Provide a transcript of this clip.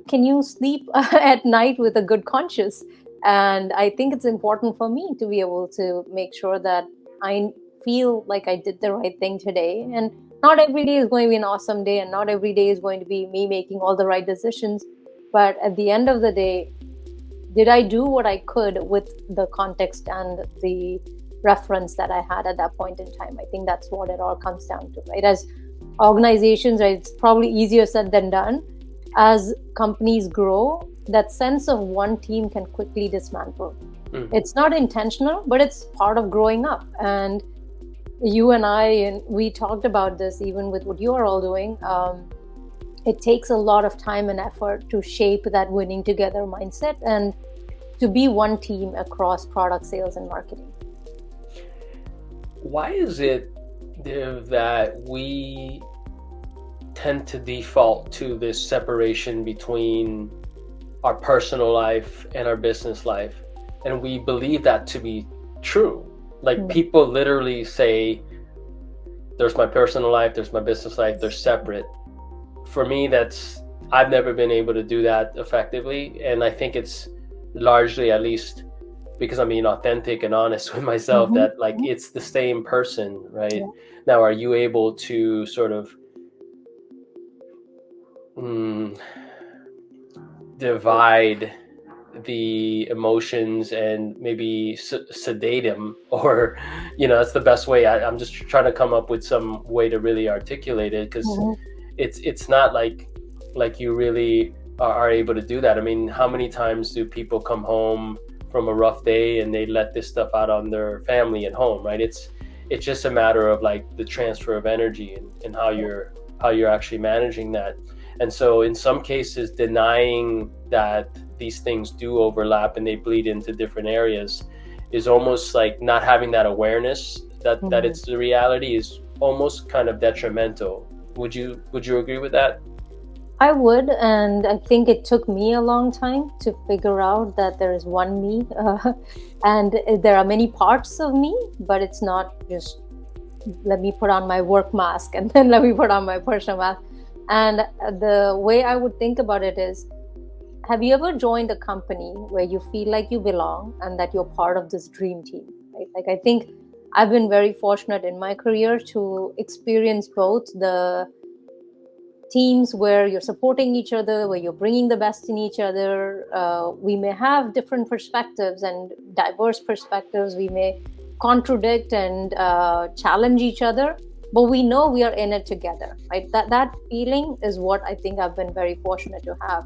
can you sleep at night with a good conscience? And I think it's important for me to be able to make sure that I feel like I did the right thing today. And not every day is going to be an awesome day, and not every day is going to be me making all the right decisions. But at the end of the day, did I do what I could with the context and the reference that I had at that point in time? I think that's what it all comes down to, right? As organizations, right, it's probably easier said than done. As companies grow, that sense of one team can quickly dismantle. It's not intentional, but it's part of growing up. And you and I, and we talked about this even with what you are all doing. It takes a lot of time and effort to shape that winning together mindset and to be one team across product sales and marketing. Why is it, Div, that we tend to default to this separation between our personal life and our business life? And we believe that to be true. Like people literally say, there's my personal life, there's my business life, they're separate. For me, I've never been able to do that effectively. And I think it's largely, at least because I'm being authentic and honest with myself, that like it's the same person, right? Yeah. Now, are you able to sort of divide the emotions and maybe sedate them, or that's the best way. I'm just trying to come up with some way to really articulate it, because it's not like you really are able to do that. I mean, how many times do people come home from a rough day and they let this stuff out on their family at home, right? It's just a matter of like the transfer of energy and how you're actually managing that. And so in some cases, denying that these things do overlap and they bleed into different areas is almost like not having that awareness that it's the reality is almost kind of detrimental. Would you agree with that? I would, and I think it took me a long time to figure out that there is one me, and there are many parts of me, but it's not just let me put on my work mask and then let me put on my personal mask. And the way I would think about it is, have you ever joined a company where you feel like you belong and that you're part of this dream team, right? Like, I think I've been very fortunate in my career to experience both the teams where you're supporting each other, where you're bringing the best in each other. We may have different perspectives and diverse perspectives. We may contradict and challenge each other, but we know we are in it together, right? That feeling is what I think I've been very fortunate to have.